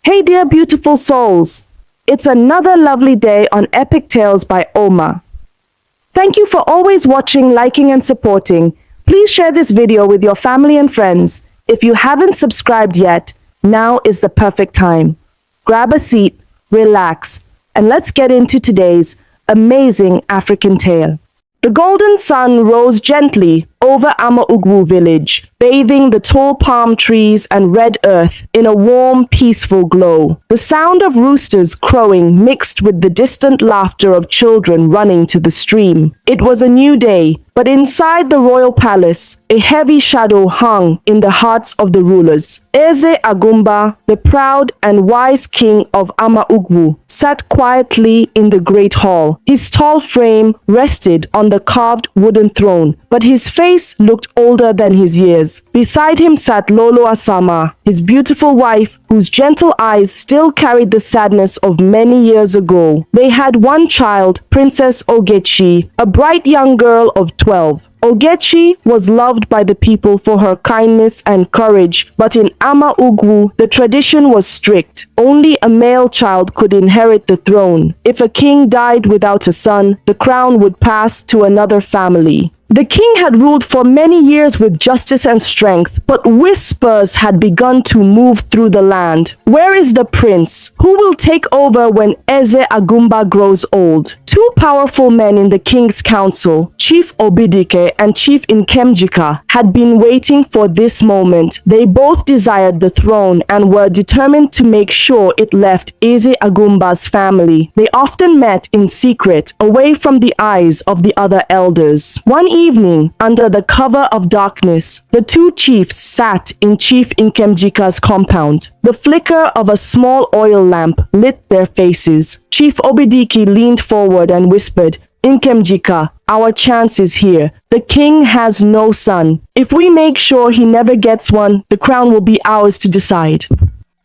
Hey dear beautiful souls, it's another lovely day on Epic Tales by Oma. Thank you for always watching, liking and supporting. Please share this video with your family and friends. If you haven't subscribed yet, now is the perfect time. Grab a seat, relax, and let's get into today's amazing African tale. The golden sun rose gently over Ama-Ugwu village, bathing the tall palm trees and red earth in a warm, peaceful glow. The sound of roosters crowing mixed with the distant laughter of children running to the stream. It was a new day, but inside the royal palace, a heavy shadow hung in the hearts of the rulers. Eze Agumba, the proud and wise king of Ama-Ugwu, sat quietly in the great hall. His tall frame rested on the carved wooden throne, but his face looked older than his years. Beside him sat Lolo Asama, his beautiful wife, whose gentle eyes still carried the sadness of many years ago. They had one child, Princess Ogechi, a bright young girl of 12. Ogechi was loved by the people for her kindness and courage, but in Ama-Ugwu, the tradition was strict. Only a male child could inherit the throne. If a king died without a son, the crown would pass to another family. The king had ruled for many years with justice and strength, but whispers had begun to move through the land. Where is the prince? Who will take over when Eze Agumba grows old? Two powerful men in the king's council, Chief Obidike and Chief Nkemjika, had been waiting for this moment. They both desired the throne and were determined to make sure it left Eze Agumba's family. They often met in secret, away from the eyes of the other elders. One evening, under the cover of darkness, the two chiefs sat in Chief Nkemjika's compound. The flicker of a small oil lamp lit their faces. Chief Obidike leaned forward and whispered, "Nkemjika, our chance is here. The king has no son. If we make sure he never gets one, the crown will be ours to decide."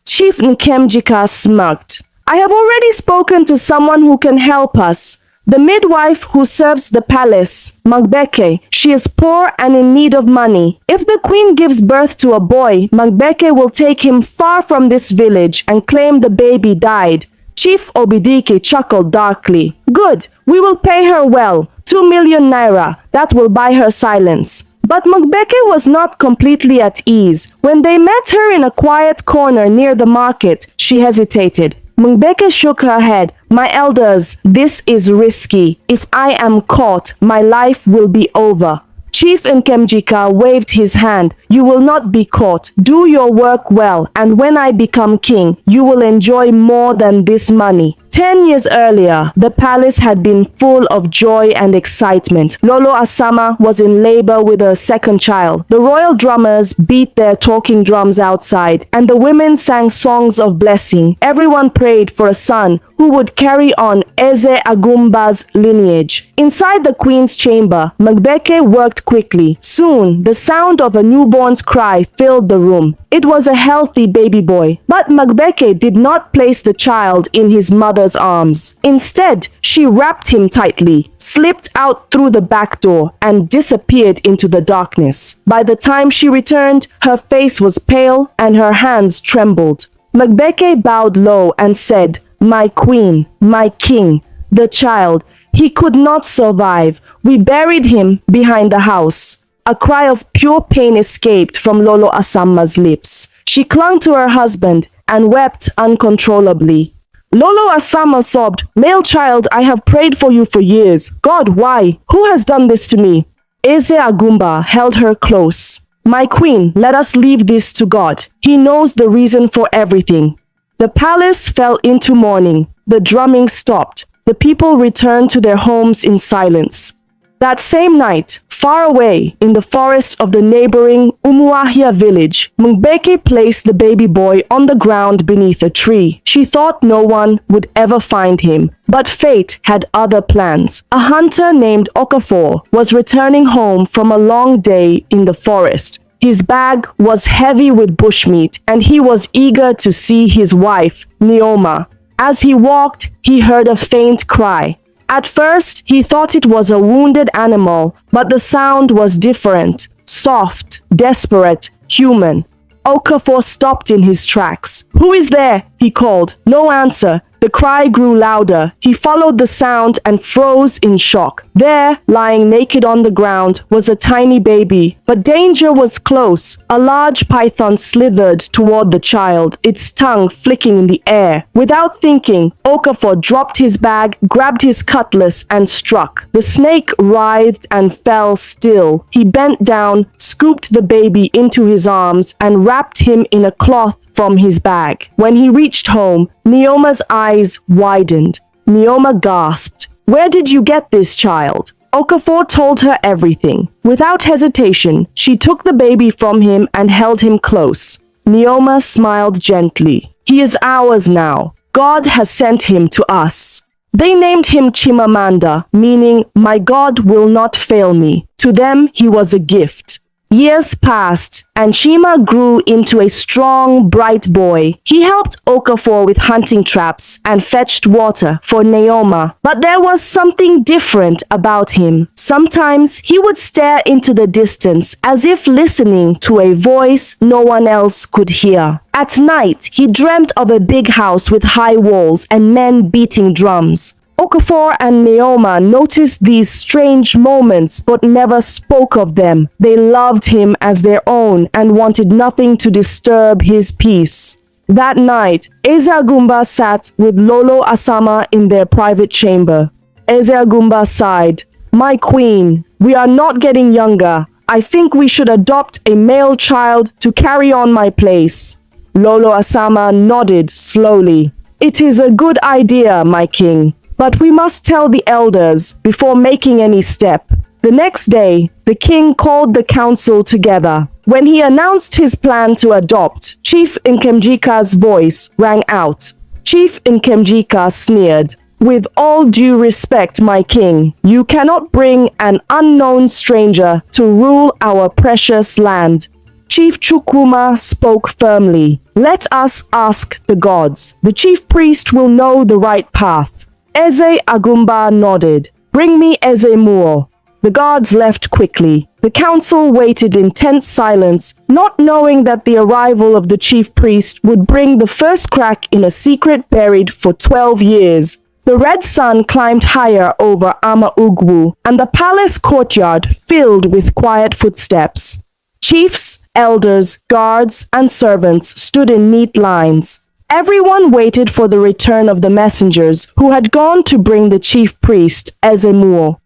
Chief Nkemjika smirked. "I have already spoken to someone who can help us. The midwife who serves the palace, Magbeke. She is poor and in need of money. If the queen gives birth to a boy, Magbeke will take him far from this village and claim the baby died." Chief Obidike chuckled darkly. "Good, we will pay her well. 2 million naira. That will buy her silence." But Magbeke was not completely at ease. When they met her in a quiet corner near the market, she hesitated. Magbeke shook her head. "My elders, this is risky. If I am caught, my life will be over." Chief Nkemjika waved his hand. "You will not be caught. Do your work well, and when I become king, you will enjoy more than this money." 10 years earlier, the palace had been full of joy and excitement. Lolo Asama was in labor with her second child. The royal drummers beat their talking drums outside, and the women sang songs of blessing. Everyone prayed for a son who would carry on Eze Agumba's lineage. Inside the queen's chamber, Magbeke worked quickly. Soon, the sound of a newborn's cry filled the room. It was a healthy baby boy, but Magbeke did not place the child in his mother's arms. Instead, she wrapped him tightly, slipped out through the back door, and disappeared into the darkness. By the time she returned, her face was pale and her hands trembled. Magbeke bowed low and said, "My queen, my king, the child, he could not survive. We buried him behind the house." A cry of pure pain escaped from Lolo Asama's lips. She clung to her husband and wept uncontrollably. Lolo Asama sobbed, "Male child, I have prayed for you for years. God, why? Who has done this to me?" Eze Agumba held her close. "My queen, let us leave this to God. He knows the reason for everything." The palace fell into mourning. The drumming stopped. The people returned to their homes in silence. That same night, far away in the forest of the neighboring Umuahia village, Magbeke placed the baby boy on the ground beneath a tree. She thought no one would ever find him, but fate had other plans. A hunter named Okafor was returning home from a long day in the forest. His bag was heavy with bushmeat, and he was eager to see his wife, Neoma. As he walked, he heard a faint cry. At first, he thought it was a wounded animal, but the sound was different, soft, desperate, human. Okafor stopped in his tracks. "Who is there?" he called. No answer. The cry grew louder. He followed the sound and froze in shock. There, lying naked on the ground, was a tiny baby. But danger was close. A large python slithered toward the child, its tongue flicking in the air. Without thinking, Okafor dropped his bag, grabbed his cutlass, and struck. The snake writhed and fell still. He bent down, scooped the baby into his arms, and wrapped him in a cloth from his bag. When he reached home, Neoma's eyes widened. Neoma gasped. "Where did you get this child?" Okafor told her everything. Without hesitation, she took the baby from him and held him close. Neoma smiled gently. "He is ours now. God has sent him to us." They named him Chimamanda, meaning, "My God will not fail me." To them, he was a gift. Years passed, and Chima grew into a strong, bright boy. He helped Okafor with hunting traps and fetched water for Neoma. But there was something different about him. Sometimes he would stare into the distance as if listening to a voice no one else could hear. At night, he dreamt of a big house with high walls and men beating drums. Okafor and Neoma noticed these strange moments but never spoke of them. They loved him as their own and wanted nothing to disturb his peace. That night, Eze Agumba sat with Lolo Asama in their private chamber. Eze Agumba sighed. "My queen, we are not getting younger. I think we should adopt a male child to carry on my place." Lolo Asama nodded slowly. "It is a good idea, my king. But we must tell the elders before making any step." The next day, the king called the council together. When he announced his plan to adopt, Chief Nkemjika's voice rang out. Chief Nkemjika sneered. "With all due respect, my king, you cannot bring an unknown stranger to rule our precious land." Chief Chukwuma spoke firmly. "Let us ask the gods. The chief priest will know the right path." Eze Agumba nodded. "Bring me Eze Muo." The guards left quickly. The council waited in tense silence, not knowing that the arrival of the chief priest would bring the first crack in a secret buried for 12 years. The red sun climbed higher over Ama Ugwu, and the palace courtyard filled with quiet footsteps. Chiefs, elders, guards, and servants stood in neat lines. Everyone waited for the return of the messengers who had gone to bring the chief priest, Eze Muo.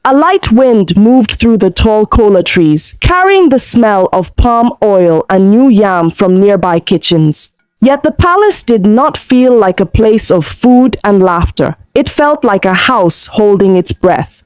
A light wind moved through the tall kola trees, carrying the smell of palm oil and new yam from nearby kitchens. Yet the palace did not feel like a place of food and laughter. It felt like a house holding its breath.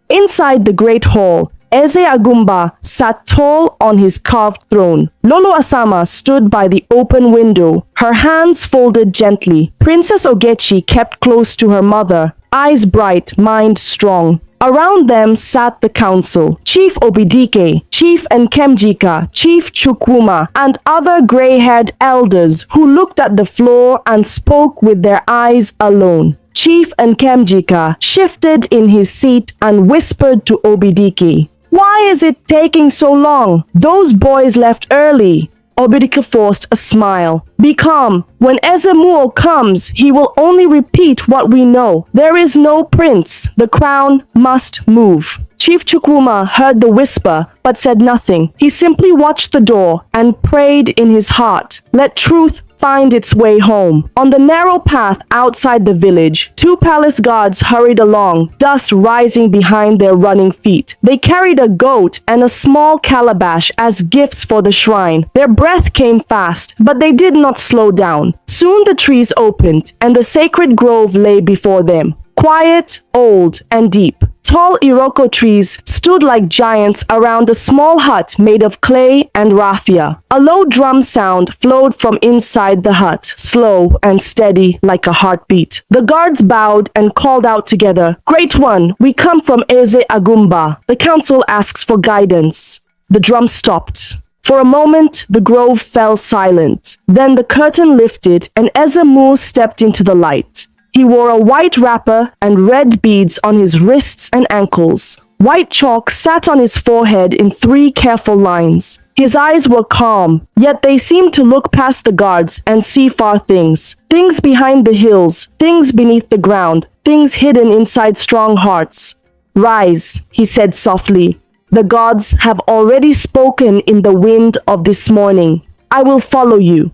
Inside the great hall, Eze Agumba sat tall on his carved throne. Lolo Asama stood by the open window, her hands folded gently. Princess Ogechi kept close to her mother, eyes bright, mind strong. Around them sat the council, Chief Obidike, Chief Nkemjika, Chief Chukwuma, and other gray-haired elders who looked at the floor and spoke with their eyes alone. Chief Nkemjika shifted in his seat and whispered to Obidike, "Why is it taking so long? Those boys left early." Obidike forced a smile. "Be calm. When Eze Muo comes, he will only repeat what we know. There is no prince. The crown must move." Chief Chukwuma heard the whisper, but said nothing. He simply watched the door and prayed in his heart. Let truth find its way home. On the narrow path outside the village, two palace guards hurried along, dust rising behind their running feet. They carried a goat and a small calabash as gifts for the shrine. Their breath came fast, but they did not slow down. Soon the trees opened, and the sacred grove lay before them. Quiet, old, and deep. Tall Iroko trees stood like giants around a small hut made of clay and raffia. A low drum sound flowed from inside the hut, slow and steady like a heartbeat. The guards bowed and called out together, "Great One, we come from Eze Agumba. The council asks for guidance." The drum stopped. For a moment, the grove fell silent. Then the curtain lifted and Eze Muo stepped into the light. He wore a white wrapper and red beads on his wrists and ankles. White chalk sat on his forehead in 3 careful lines. His eyes were calm, yet they seemed to look past the guards and see far things. Things behind the hills, things beneath the ground, things hidden inside strong hearts. Rise, he said softly. The gods have already spoken in the wind of this morning. I will follow you.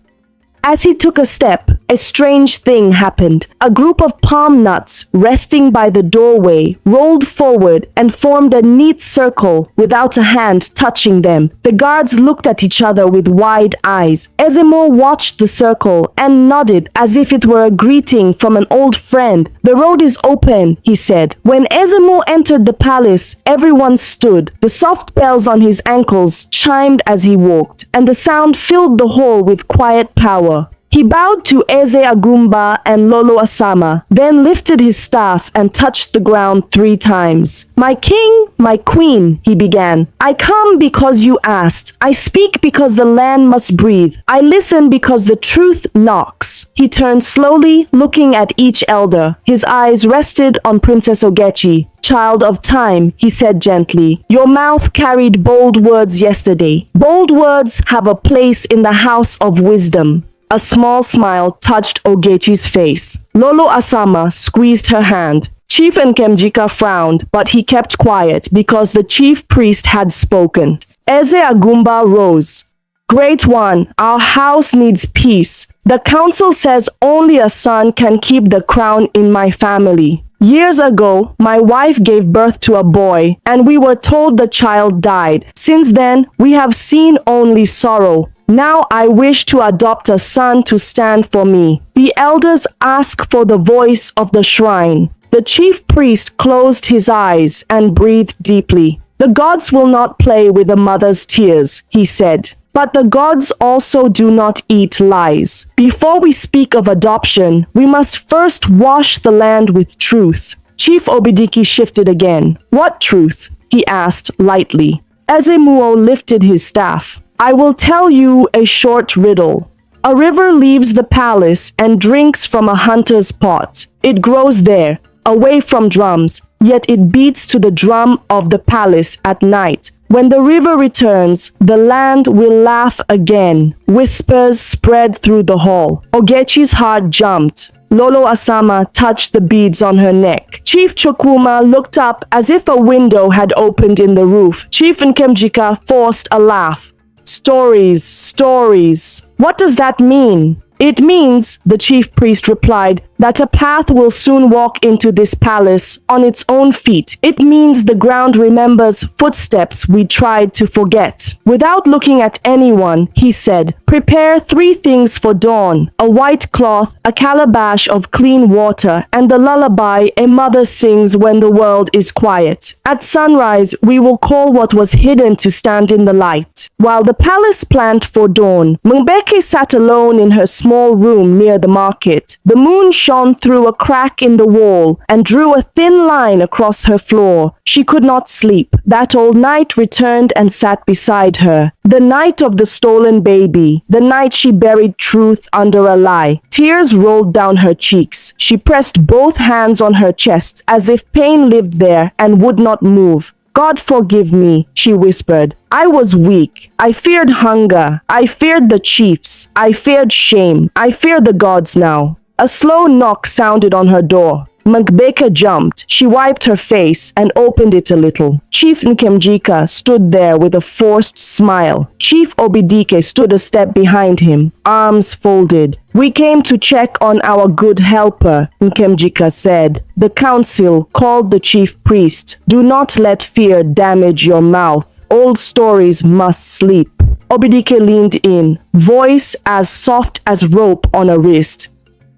As he took a step, a strange thing happened. A group of palm nuts resting by the doorway rolled forward and formed a neat circle without a hand touching them. The guards looked at each other with wide eyes. Ezemo watched the circle and nodded as if it were a greeting from an old friend. The road is open, he said. When Ezemo entered the palace, everyone stood. The soft bells on his ankles chimed as he walked, and the sound filled the hall with quiet power. He bowed to Eze Agumba and Lolo Asama, then lifted his staff and touched the ground 3 times. My king, my queen, he began. I come because you asked. I speak because the land must breathe. I listen because the truth knocks. He turned slowly, looking at each elder. His eyes rested on Princess Ogechi. Child of time, he said gently. Your mouth carried bold words yesterday. Bold words have a place in the house of wisdom. A small smile touched Ogechi's face. Lolo Asama squeezed her hand. Chief Nkemjika frowned, but he kept quiet because the chief priest had spoken. Eze Agumba rose. Great one, our house needs peace. The council says only a son can keep the crown in my family. Years ago, my wife gave birth to a boy, and we were told the child died. Since then, we have seen only sorrow. Now I wish to adopt a son to stand for me. The elders ask for the voice of the shrine. The chief priest closed his eyes and breathed deeply. The gods will not play with a mother's tears, he said. But the gods also do not eat lies. Before we speak of adoption, we must first wash the land with truth. Chief Obidiki shifted again. What truth? He asked lightly. Ezemuo lifted his staff. I will tell you a short riddle. A river leaves the palace and drinks from a hunter's pot. It grows there, away from drums, yet it beats to the drum of the palace at night. When the river returns, the land will laugh again. Whispers spread through the hall. Ogechi's heart jumped. Lolo Asama touched the beads on her neck. Chief Chukwuma looked up as if a window had opened in the roof. Chief Nkemjika forced a laugh. Stories, stories. What does that mean? It means, the chief priest replied, that a path will soon walk into this palace on its own feet. It means the ground remembers footsteps we tried to forget. Without looking at anyone, he said, prepare 3 things for dawn: a white cloth, a calabash of clean water, and the lullaby a mother sings when the world is quiet. At sunrise, we will call what was hidden to stand in the light. While the palace planned for dawn, Mbeke sat alone in her small room near the market. The moon shone through a crack in the wall and drew a thin line across her floor. She could not sleep. That old night returned and sat beside her. The night of the stolen baby. The night she buried truth under a lie. Tears rolled down her cheeks. She pressed both hands on her chest as if pain lived there and would not move. God forgive me, she whispered. I was weak. I feared hunger. I feared the chiefs. I feared shame. I fear the gods now. A slow knock sounded on her door. Mbeke jumped. She wiped her face and opened it a little. Chief Nkemjika stood there with a forced smile. Chief Obidike stood a step behind him, arms folded. We came to check on our good helper, Nkemjika said. The council called the chief priest. Do not let fear damage your mouth. Old stories must sleep. Obidike leaned in, voice as soft as rope on a wrist.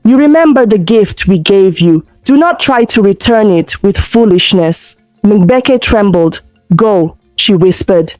You remember the gift we gave you. Do not try to return it with foolishness. Mbeke trembled. Go, she whispered.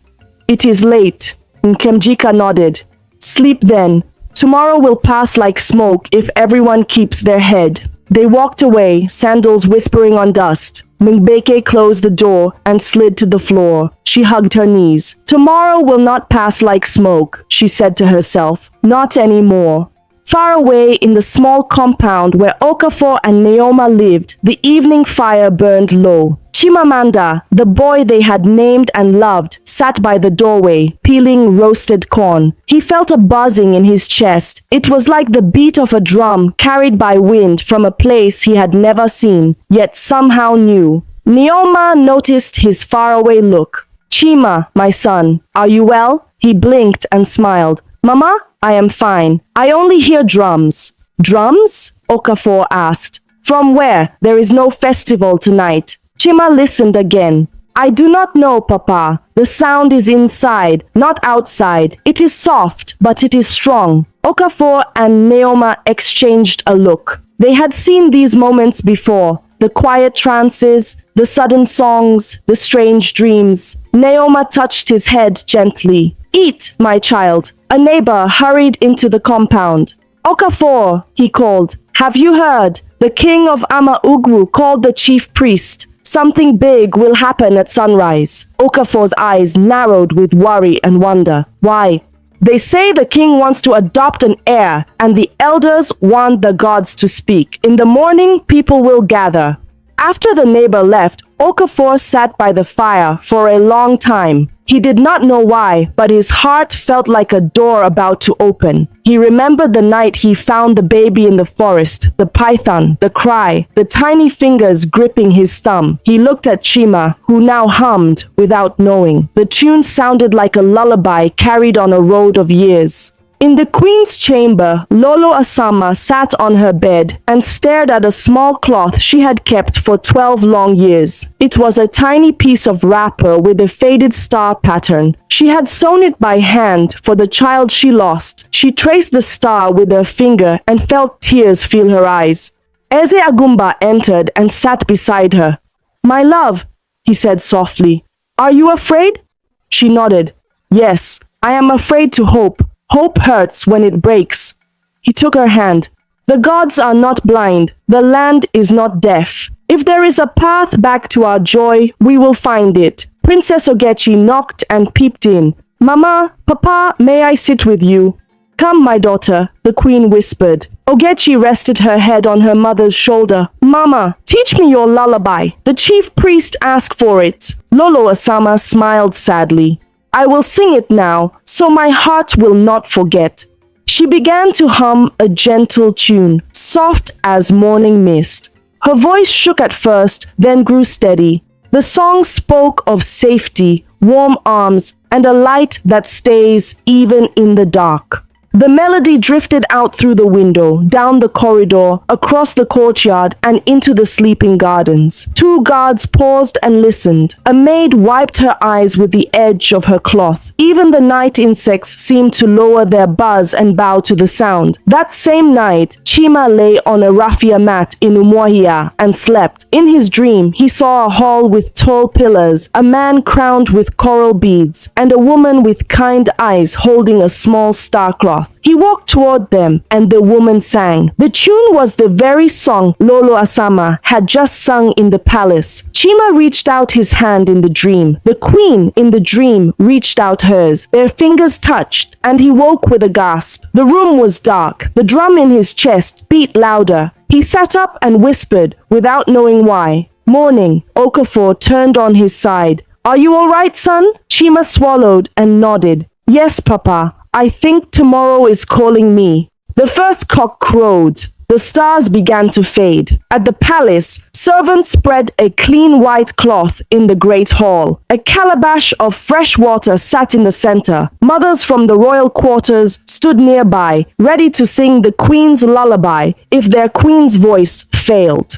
It is late. Nkemjika nodded. Sleep then. Tomorrow will pass like smoke if everyone keeps their head. They walked away, sandals whispering on dust. Mbeke closed the door and slid to the floor. She hugged her knees. Tomorrow will not pass like smoke, she said to herself. Not anymore. Far away in the small compound where Okafor and Neoma lived, the evening fire burned low. Chimamanda, the boy they had named and loved, sat by the doorway, peeling roasted corn. He felt a buzzing in his chest. It was like the beat of a drum carried by wind from a place he had never seen, yet somehow knew. Neoma noticed his faraway look. Chima, my son, are you well? He blinked and smiled. Mama, I am fine. I only hear drums. Drums? Okafor asked. From where? There is no festival tonight. Chima listened again. I do not know, Papa. The sound is inside, not outside. It is soft, but it is strong. Okafor and Neoma exchanged a look. They had seen these moments before. The quiet trances, the sudden songs, the strange dreams. Neoma touched his head gently. Eat, my child. A neighbor hurried into the compound. Okafor, he called. Have you heard? The king of Ama-Ugwu called the chief priest. Something big will happen at sunrise. Okafor's eyes narrowed with worry and wonder. Why? They say the king wants to adopt an heir, and the elders want the gods to speak. In the morning, people will gather. After the neighbor left, Okafor sat by the fire for a long time. He did not know why, but his heart felt like a door about to open. He remembered the night he found the baby in the forest, the python, the cry, the tiny fingers gripping his thumb. He looked at Chima, who now hummed without knowing. The tune sounded like a lullaby carried on a road of years. In the queen's chamber, Lolo Asama sat on her bed and stared at a small cloth she had kept for 12 long years. It was a tiny piece of wrapper with a faded star pattern. She had sewn it by hand for the child she lost. She traced the star with her finger and felt tears fill her eyes. Eze Agumba entered and sat beside her. "My love," he said softly, "are you afraid?" She nodded. "Yes, I am afraid to hope. Hope hurts when it breaks." He took her hand. "The gods are not blind. The land is not deaf. If there is a path back to our joy, we will find it." Princess Ogechi knocked and peeped in. "Mama, Papa, may I sit with you?" "Come, my daughter," the queen whispered. Ogechi rested her head on her mother's shoulder. "Mama, teach me your lullaby. The chief priest asked for it." Lolo Asama smiled sadly. "I will sing it now, so my heart will not forget." She began to hum a gentle tune, soft as morning mist. Her voice shook at first, then grew steady. The song spoke of safety, warm arms, and a light that stays even in the dark. The melody drifted out through the window, down the corridor, across the courtyard, and into the sleeping gardens. Two guards paused and listened. A maid wiped her eyes with the edge of her cloth. Even the night insects seemed to lower their buzz and bow to the sound. That same night, Chima lay on a raffia mat in Umuahia and slept. In his dream, he saw a hall with tall pillars, a man crowned with coral beads, and a woman with kind eyes holding a small star cloth. He walked toward them, and the woman sang. The tune was the very song Lolo Asama had just sung in the palace. Chima reached out his hand in the dream. The queen in the dream reached out hers. Their fingers touched, and he woke with a gasp. The room was dark. The drum in his chest beat louder. He sat up and whispered, without knowing why. "Morning." Okafor turned on his side. "Are you all right, son?" Chima swallowed and nodded. "Yes, Papa. I think tomorrow is calling me." The first cock crowed. The stars began to fade. At the palace, servants spread a clean white cloth in the great hall. A calabash of fresh water sat in the center. Mothers from the royal quarters stood nearby, ready to sing the queen's lullaby if their queen's voice failed.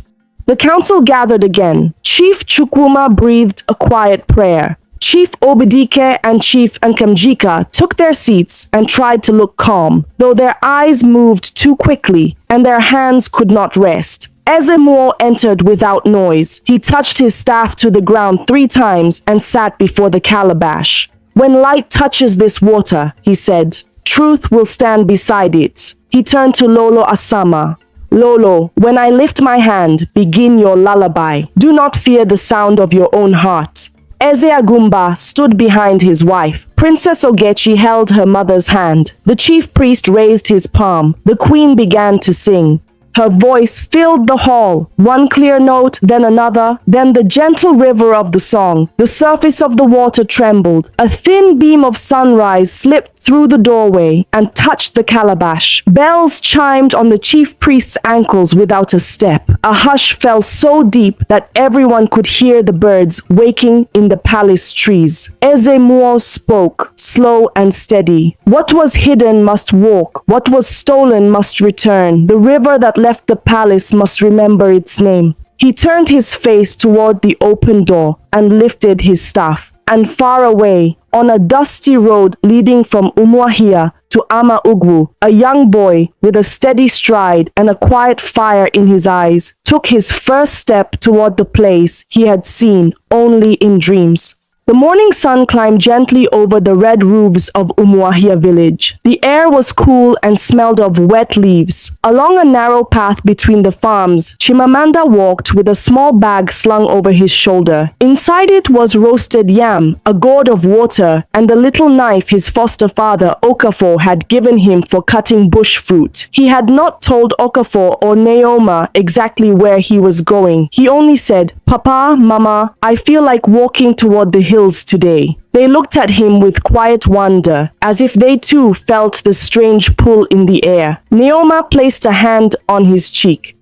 The council gathered again. Chief Chukwuma breathed a quiet prayer. Chief Obidike and Chief Nkamjika took their seats and tried to look calm, though their eyes moved too quickly and their hands could not rest. Ezemoor entered without noise. He touched his staff to the ground 3 times and sat before the calabash. "When light touches this water," he said, "truth will stand beside it." He turned to Lolo Asama. "Lolo, when I lift my hand, begin your lullaby. Do not fear the sound of your own heart." Eze Agumba stood behind his wife. Princess Ogechi held her mother's hand. The chief priest raised his palm. The queen began to sing. Her voice filled the hall. One clear note, then another, then the gentle river of the song. The surface of the water trembled. A thin beam of sunrise slipped through the doorway and touched the calabash. Bells chimed on the chief priest's ankles without a step. A hush fell so deep that everyone could hear the birds waking in the palace trees. ADEMOYE spoke, slow and steady. What was hidden must walk. What was stolen must return. The river that left the palace must remember its name. He turned his face toward the open door and lifted his staff. And far away, on a dusty road leading from Umuahia to Ama-Ugwu, a young boy with a steady stride and a quiet fire in his eyes took his first step toward the place he had seen only in dreams. The morning sun climbed gently over the red roofs of Umuahia village. The air was cool and smelled of wet leaves. Along a narrow path between the farms, Chimamanda walked with a small bag slung over his shoulder. Inside it was roasted yam, a gourd of water, and the little knife his foster father Okafor had given him for cutting bush fruit. He had not told Okafor or Neoma exactly where he was going. He only said, "Papa, Mama, I feel like walking toward the hills today." They looked at him with quiet wonder, as if they too felt the strange pull in the air. Neoma placed a hand on his cheek.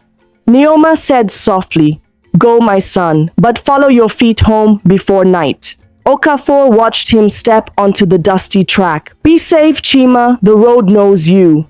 Neoma said softly, "Go, my son, but follow your feet home before night." Okafor watched him step onto the dusty track. "Be safe, Chima, the road knows you."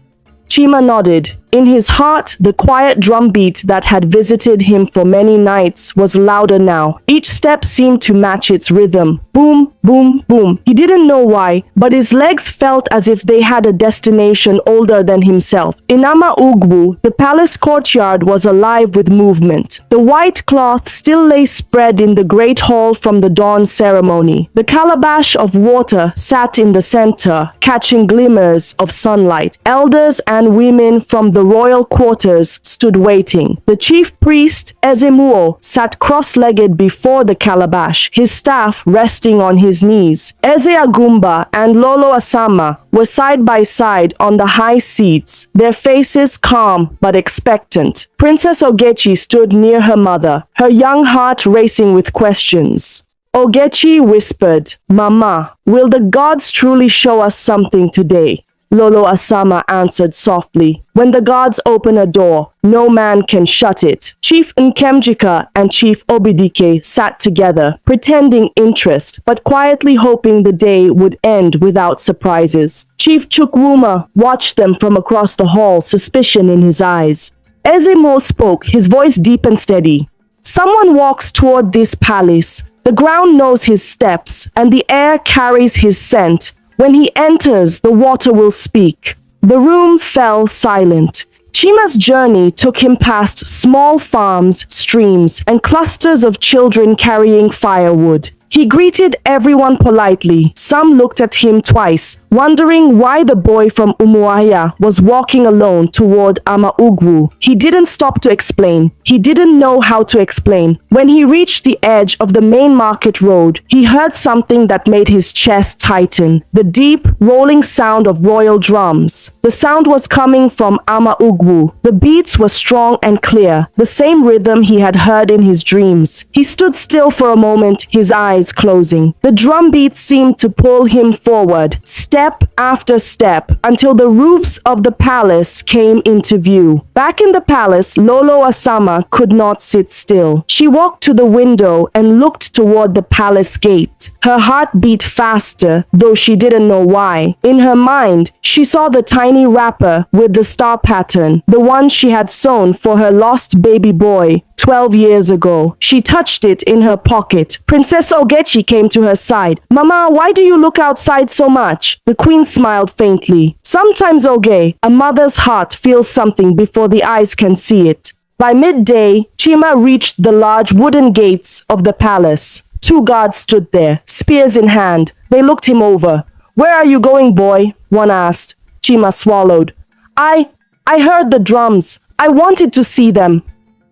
Chima nodded. In his heart, the quiet drumbeat that had visited him for many nights was louder now. Each step seemed to match its rhythm. Boom, boom, boom. He didn't know why, but his legs felt as if they had a destination older than himself. In Ama-Ugwu, the palace courtyard was alive with movement. The white cloth still lay spread in the great hall from the dawn ceremony. The calabash of water sat in the center, catching glimmers of sunlight. Elders and women from the royal quarters stood waiting. The chief priest, ADEMOYE, sat cross-legged before the calabash, his staff resting on his knees. Eze Agumba and Lolo Asama were side by side on the high seats, their faces calm but expectant. Princess Ogechi stood near her mother, her young heart racing with questions. Ogechi whispered, "Mama, will the gods truly show us something today?" Lolo Asama answered softly, "When the gods open a door, no man can shut it." Chief Nkemjika and Chief Obidike sat together, pretending interest, but quietly hoping the day would end without surprises. Chief Chukwuma watched them from across the hall, suspicion in his eyes. ADEMOYE spoke, his voice deep and steady. "Someone walks toward this palace. The ground knows his steps, and the air carries his scent. When he enters, the water will speak." The room fell silent. Chima's journey took him past small farms, streams, and clusters of children carrying firewood. He greeted everyone politely. Some looked at him twice, wondering why the boy from Umuahia was walking alone toward Ama-Ugwu. He didn't stop to explain. He didn't know how to explain. When he reached the edge of the main market road, he heard something that made his chest tighten. The deep, rolling sound of royal drums. The sound was coming from Ama-Ugwu. The beats were strong and clear, the same rhythm he had heard in his dreams. He stood still for a moment, his eyes closing. The drum beat seemed to pull him forward, step after step, until the roofs of the palace came into view. Back in the palace, Lolo Asama could not sit still. She walked to the window and looked toward the palace gate. Her heart beat faster, though she didn't know why. In her mind, she saw the tiny wrapper with the star pattern, the one she had sewn for her lost baby boy 12 years ago. She touched it in her pocket. Princess Ogechi came to her side. "Mama, why do you look outside so much?" The queen smiled faintly. "Sometimes, Oge, a mother's heart feels something before the eyes can see it." By midday, Chima reached the large wooden gates of the palace. Two guards stood there, spears in hand. They looked him over. "Where are you going, boy?" one asked. Chima swallowed. I heard the drums. I wanted to see them."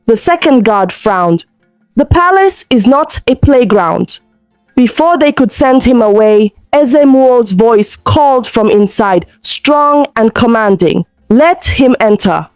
The second guard frowned. "The palace is not a playground." Before they could send him away, ADEMOYE's voice called from inside, strong and commanding. "Let him enter."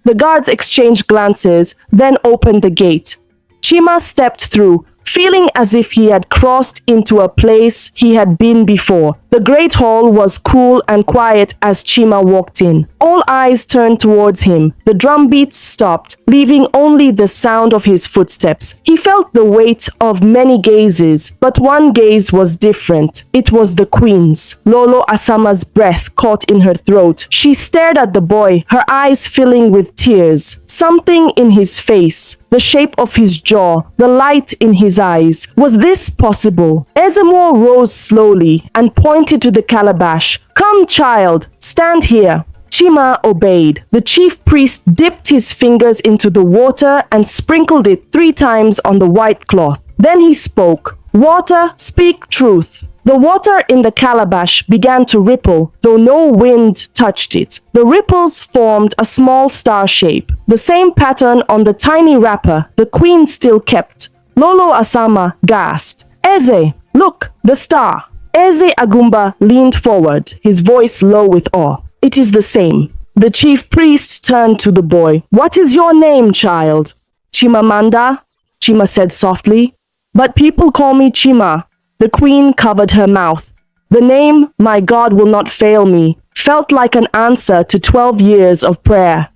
The guards exchanged glances, then opened the gate. Chima stepped through, feeling as if he had crossed into a place he had been before. The great hall was cool and quiet as Chima walked in. All eyes turned towards him. The drum beats stopped, leaving only the sound of his footsteps. He felt the weight of many gazes, but one gaze was different. It was the queen's. Lolo Asama's breath caught in her throat. She stared at the boy, her eyes filling with tears. Something in his face, the shape of his jaw, the light in his eyes. Was this possible? Ezemo rose slowly and pointed to the calabash. Come, child, stand here. Chima obeyed. The chief priest dipped his fingers into the water and sprinkled it 3 times on the white cloth. Then he spoke. Water, speak truth. The water in the calabash began to ripple, though no wind touched it. The ripples formed a small star shape. The same pattern on the tiny wrapper the queen still kept. Lolo Asama gasped. Eze, look, the star. Eze Agumba leaned forward, his voice low with awe. It is the same. The chief priest turned to the boy. What is your name, child? Chimamanda, Chima said softly. But people call me Chima. The queen covered her mouth. The name, my God will not fail me, felt like an answer to 12 years of prayer.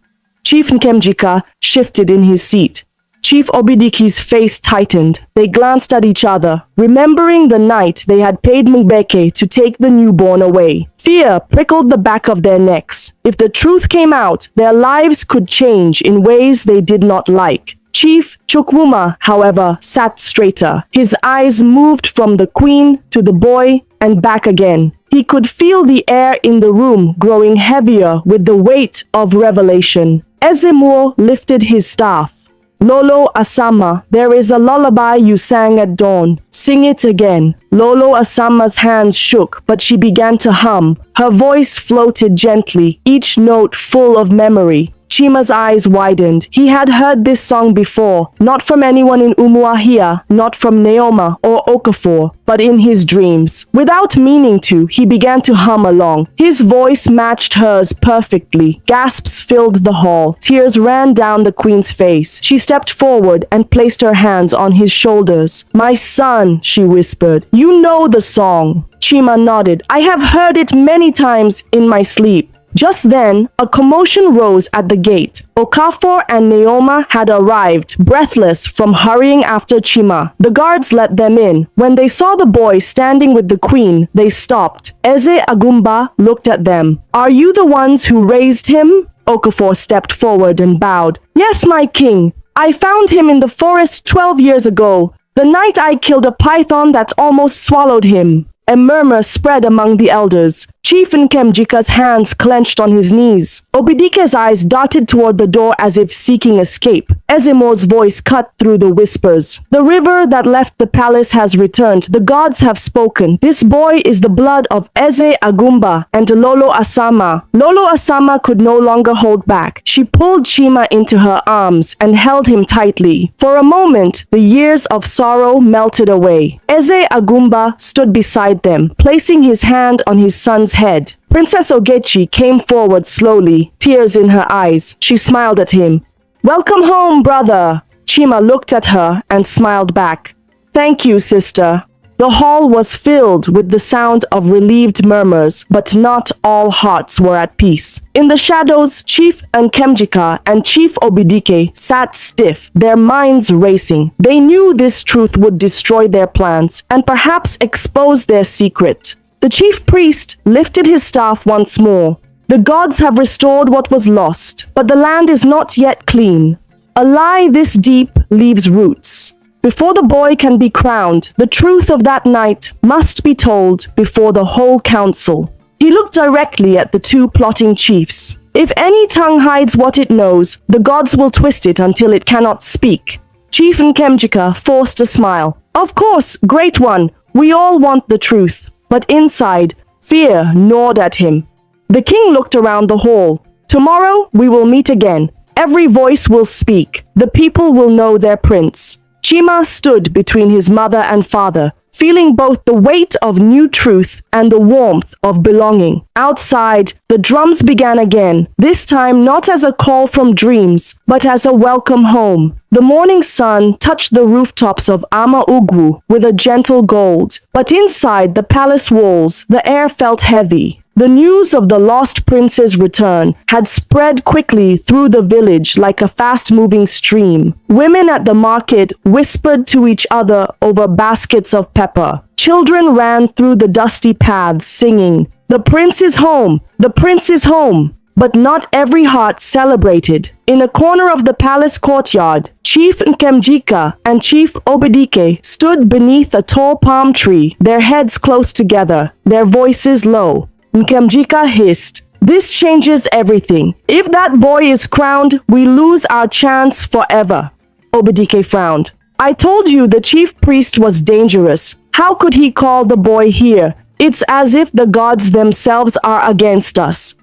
Chief Nkemjika shifted in his seat. Chief Obidiki's face tightened. They glanced at each other, remembering the night they had paid Mbeke to take the newborn away. Fear prickled the back of their necks. If the truth came out, their lives could change in ways they did not like. Chief Chukwuma, however, sat straighter. His eyes moved from the queen to the boy and back again. He could feel the air in the room growing heavier with the weight of revelation. Ezemo lifted his staff. Lolo Asama, there is a lullaby you sang at dawn. Sing it again. Lolo Asama's hands shook, but she began to hum. Her voice floated gently, each note full of memory. Chima's eyes widened. He had heard this song before, not from anyone in Umuahia, not from Neoma or Okafor, but in his dreams. Without meaning to, he began to hum along. His voice matched hers perfectly. Gasps filled the hall. Tears ran down the queen's face. She stepped forward and placed her hands on his shoulders. My son, she whispered, you know the song. Chima nodded. I have heard it many times in my sleep. Just then, a commotion rose at the gate. Okafor and Neoma had arrived, breathless from hurrying after Chima. The guards let them in. When they saw the boy standing with the queen, they stopped. Eze Agumba looked at them. Are you the ones who raised him? Okafor stepped forward and bowed. Yes, my king. I found him in the forest 12 years ago, the night I killed a python that almost swallowed him. A murmur spread among the elders. Chief Nkemjika's hands clenched on his knees. Obidike's eyes darted toward the door as if seeking escape. Ezemo's voice cut through the whispers. The river that left the palace has returned. The gods have spoken. This boy is the blood of Eze Agumba and Lolo Asama. Lolo Asama could no longer hold back. She pulled Chima into her arms and held him tightly. For a moment, the years of sorrow melted away. Eze Agumba stood beside them, placing his hand on his son's head. Princess Ogechi came forward slowly, tears in her eyes. She smiled at him. Welcome home, brother. Chima looked at her and smiled back. Thank you, sister. The hall was filled with the sound of relieved murmurs, but not all hearts were at peace. In the shadows, Chief Nkemjika and Chief Obidike sat stiff, their minds racing. They knew this truth would destroy their plans and perhaps expose their secret. The chief priest lifted his staff once more. The gods have restored what was lost, but the land is not yet clean. A lie this deep leaves roots. Before the boy can be crowned, the truth of that night must be told before the whole council. He looked directly at the 2 plotting chiefs. If any tongue hides what it knows, the gods will twist it until it cannot speak. Chief Nkemjika forced a smile. Of course, great one, we all want the truth. But inside, fear gnawed at him. The king looked around the hall. Tomorrow we will meet again. Every voice will speak. The people will know their prince. Chima stood between his mother and father, feeling both the weight of new truth and the warmth of belonging. Outside, the drums began again, this time not as a call from dreams, but as a welcome home. The morning sun touched the rooftops of Ama Ugwu with a gentle gold, but inside the palace walls, the air felt heavy. The news of the lost prince's return had spread quickly through the village like a fast-moving stream. Women at the market whispered to each other over baskets of pepper. Children ran through the dusty paths singing, "The prince is home! The prince is home!" But not every heart celebrated. In a corner of the palace courtyard, Chief Nkemjika and Chief Obidike stood beneath a tall palm tree, their heads close together, their voices low. Nkemjika hissed, "This changes everything. If that boy is crowned, we lose our chance forever." Obidike frowned. "I told you the chief priest was dangerous. How could he call the boy here? It's as if the gods themselves are against us."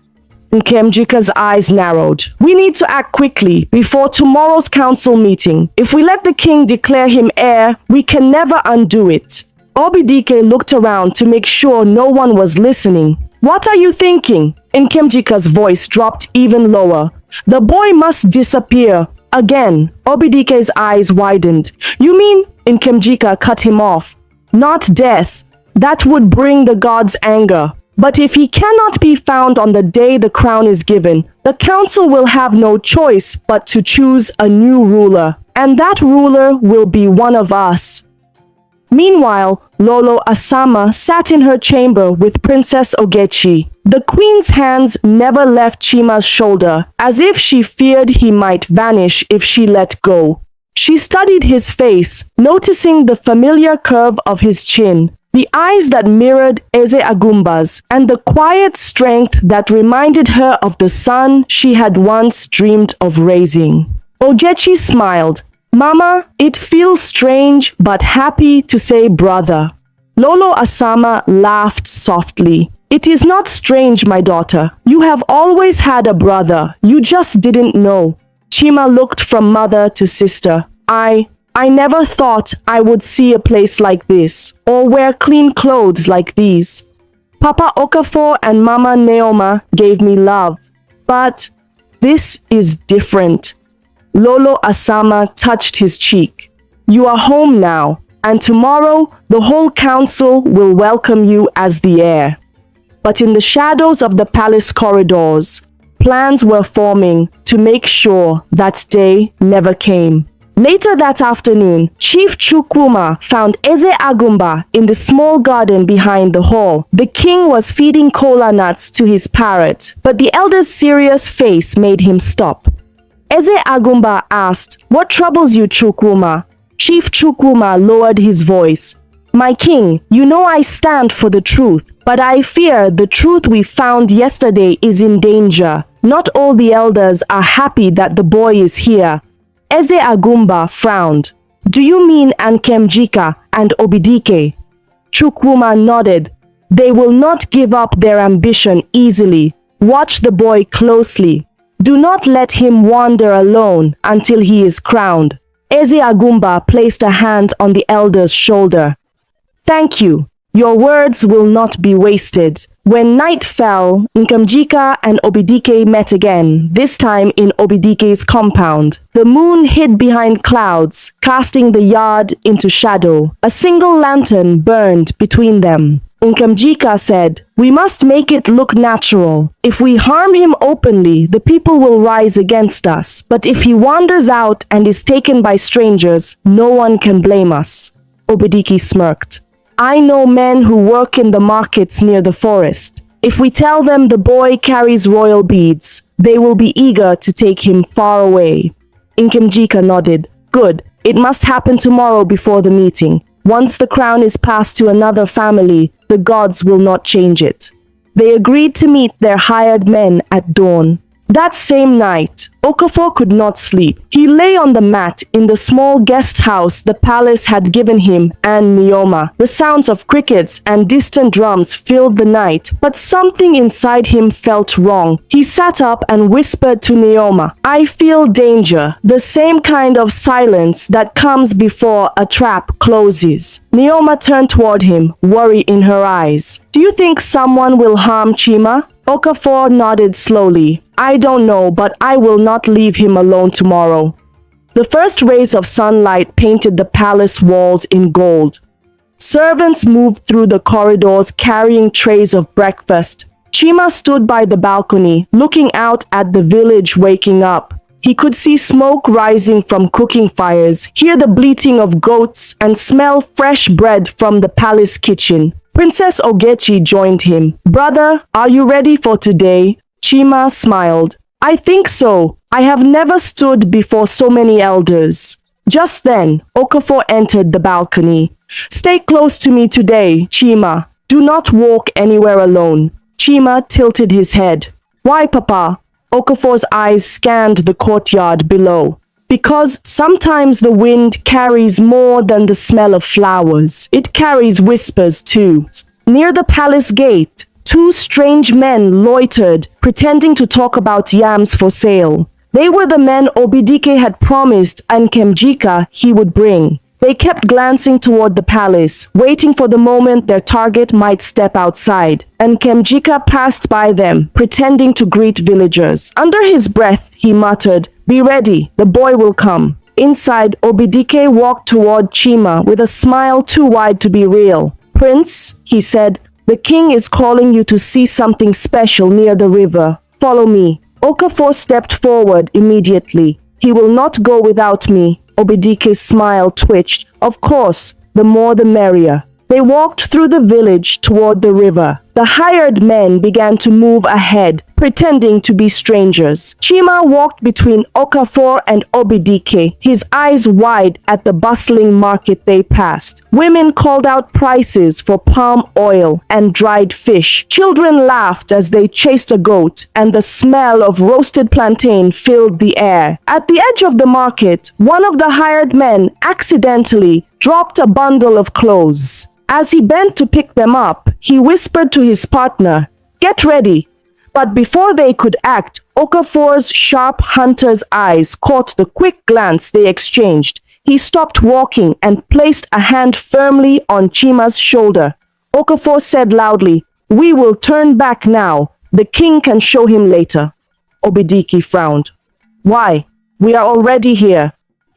Nkemjika's eyes narrowed. "We need to act quickly before tomorrow's council meeting. If we let the king declare him heir, we can never undo it." Obidike looked around to make sure no one was listening. "What are you thinking?" Nkemjika's voice dropped even lower. "The boy must disappear." Again, Obidike's eyes widened. "You mean?" Nkemjika cut him off. "Not death. That would bring the gods' anger. But if he cannot be found on the day the crown is given, the council will have no choice but to choose a new ruler. And that ruler will be one of us." Meanwhile, Lolo Asama sat in her chamber with Princess Ogechi. The queen's hands never left Chima's shoulder, as if she feared he might vanish if she let go. She studied his face, noticing the familiar curve of his chin, the eyes that mirrored Eze Agumba's, and the quiet strength that reminded her of the son she had once dreamed of raising. Ogechi smiled. "Mama, it feels strange but happy to say brother." Lolo Asama laughed softly. "It is not strange, my daughter. You have always had a brother. You just didn't know." Chima looked from mother to sister. I never thought I would see a place like this, or wear clean clothes like these. Papa Okafor and Mama Neoma gave me love. But this is different." Lolo Asama touched his cheek. "You are home now, and tomorrow the whole council will welcome you as the heir." But in the shadows of the palace corridors, plans were forming to make sure that day never came. Later that afternoon, Chief Chukwuma found Eze Agumba in the small garden behind the hall. The king was feeding kola nuts to his parrot, but the elder's serious face made him stop. Eze Agumba asked, "What troubles you, Chukwuma?" Chief Chukwuma lowered his voice. "My king, you know I stand for the truth, but I fear the truth we found yesterday is in danger. Not all the elders are happy that the boy is here." Eze Agumba frowned. "Do you mean Nkemjika and Obidike?" Chukwuma nodded. "They will not give up their ambition easily. Watch the boy closely. Do not let him wander alone until he is crowned." Eze Agumba placed a hand on the elder's shoulder. "Thank you. Your words will not be wasted." When night fell, Nkemjika and Obidike met again, this time in Obidike's compound. The moon hid behind clouds, casting the yard into shadow. A single lantern burned between them. Nkemjika said, "We must make it look natural. If we harm him openly, the people will rise against us. But if he wanders out and is taken by strangers, no one can blame us." Obidike smirked. "I know men who work in the markets near the forest. If we tell them the boy carries royal beads, they will be eager to take him far away." Nkemjika nodded. "Good. It must happen tomorrow before the meeting. Once the crown is passed to another family, the gods will not change it." They agreed to meet their hired men at dawn. That same night, Okafor could not sleep. He lay on the mat in the small guest house the palace had given him and Neoma. The sounds of crickets and distant drums filled the night, but something inside him felt wrong. He sat up and whispered to Neoma, "I feel danger, the same kind of silence that comes before a trap closes." Neoma turned toward him, worry in her eyes. "Do you think someone will harm Chima?" Okafor nodded slowly. "I don't know, but I will not leave him alone tomorrow." The first rays of sunlight painted the palace walls in gold. Servants moved through the corridors carrying trays of breakfast. Chima stood by the balcony, looking out at the village waking up. He could see smoke rising from cooking fires, hear the bleating of goats, and smell fresh bread from the palace kitchen. Princess Ogechi joined him. "Brother, are you ready for today?" Chima smiled. "I think so. I have never stood before so many elders." Just then, Okafor entered the balcony. "Stay close to me today, Chima. Do not walk anywhere alone." Chima tilted his head. "Why, Papa?" Okafor's eyes scanned the courtyard below. "Because sometimes the wind carries more than the smell of flowers. It carries whispers too." Near the palace gate, two strange men loitered, pretending to talk about yams for sale. They were the men Obidike had promised and Kemjika he would bring. They kept glancing toward the palace, waiting for the moment their target might step outside, and Kemjika passed by them, pretending to greet villagers. Under his breath, he muttered, "Be ready, the boy will come." Inside, Obidike walked toward Chima with a smile too wide to be real. "Prince," he said, "the king is calling you to see something special near the river. Follow me." Okafor stepped forward immediately. "He will not go without me." Obidike's smile twitched. "Of course, the more the merrier." They walked through the village toward the river. The hired men began to move ahead, pretending to be strangers. Chima walked between Okafor and Obidike, his eyes wide at the bustling market they passed. Women called out prices for palm oil and dried fish. Children laughed as they chased a goat, and the smell of roasted plantain filled the air. At the edge of the market, one of the hired men accidentally dropped a bundle of clothes. As he bent to pick them up, he whispered to his partner, "Get ready." But before they could act, Okafor's sharp hunter's eyes caught the quick glance they exchanged. He stopped walking and placed a hand firmly on Chima's shoulder. Okafor said loudly, "We will turn back now. The king can show him later." Obidike frowned. "Why? We are already here."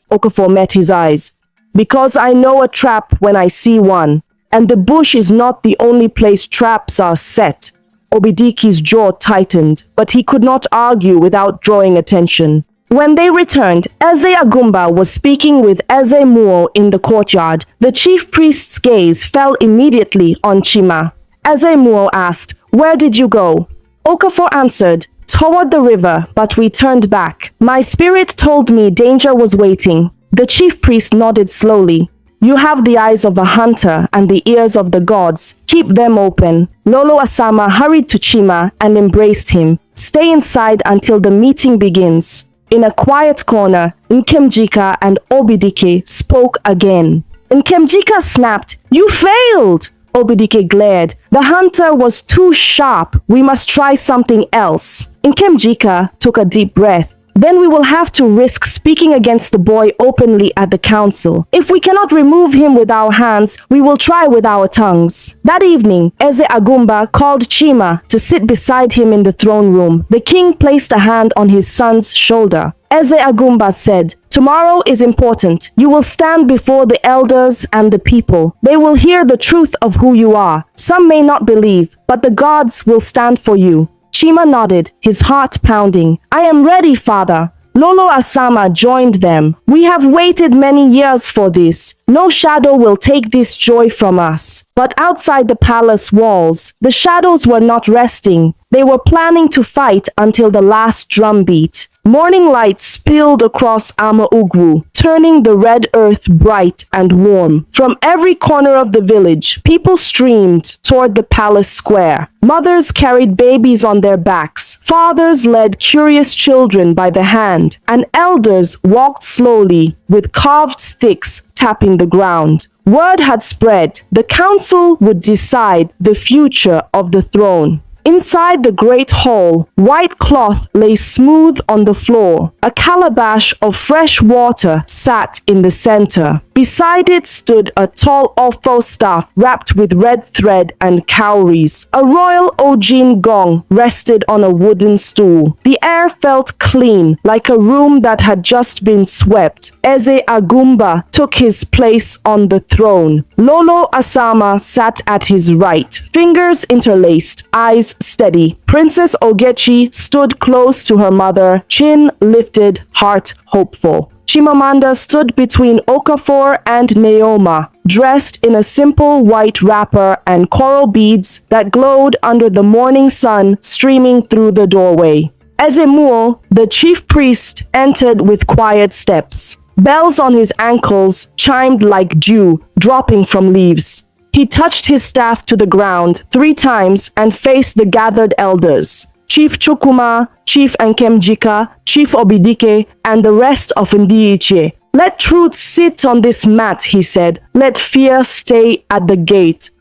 Okafor met his eyes. "Because I know a trap when I see one. And the bush is not the only place traps are set." Obidike's jaw tightened, but he could not argue without drawing attention. When they returned, Eze Agumba was speaking with Eze Muo in the courtyard. The chief priest's gaze fell immediately on Chima. Eze Muo asked, "Where did you go?" Okafor answered, "Toward the river, but we turned back. My spirit told me danger was waiting." The chief priest nodded slowly. "You have the eyes of a hunter and the ears of the gods. Keep them open." Lolo Asama hurried to Chima and embraced him. "Stay inside until the meeting begins." In a quiet corner, Nkemjika and Obidike spoke again. Nkemjika snapped, "You failed!" Obidike glared. "The hunter was too sharp. We must try something else." Nkemjika took a deep breath. "Then we will have to risk speaking against the boy openly at the council. If we cannot remove him with our hands, we will try with our tongues." That evening, Eze Agumba called Chima to sit beside him in the throne room. The king placed a hand on his son's shoulder. Eze Agumba said, "Tomorrow is important. You will stand before the elders and the people. They will hear the truth of who you are. Some may not believe, but the gods will stand for you." Chima nodded, his heart pounding. "I am ready, father." Lolo Asama joined them. "We have waited many years for this. No shadow will take this joy from us." But outside the palace walls, the shadows were not resting. They were planning to fight until the last drum beat. Morning light spilled across Amaugwu, turning the red earth bright and warm. From every corner of the village, people streamed toward the palace square. Mothers carried babies on their backs, fathers led curious children by the hand, and elders walked slowly with carved sticks tapping the ground. Word had spread. The council would decide the future of the throne. Inside the great hall, white cloth lay smooth on the floor. A calabash of fresh water sat in the center. Beside it stood a tall Ofo staff wrapped with red thread and cowries. A royal Ojin gong rested on a wooden stool. The air felt clean, like a room that had just been swept. Eze Agumba took his place on the throne. Lolo Asama sat at his right, fingers interlaced, eyes steady. Princess Ogechi stood close to her mother, chin lifted, heart hopeful. Chimamanda stood between Okafor and Neoma, dressed in a simple white wrapper and coral beads that glowed under the morning sun streaming through the doorway. Ezemuo, the chief priest, entered with quiet steps. Bells on his ankles chimed like dew dropping from leaves. He touched his staff to the ground 3 times and faced the gathered elders. Chief Chukuma, Chief Nkemjika, Chief Obidike, and the rest of UCHE. Let truth sit on this mat, he said. Let fear stay at the gate.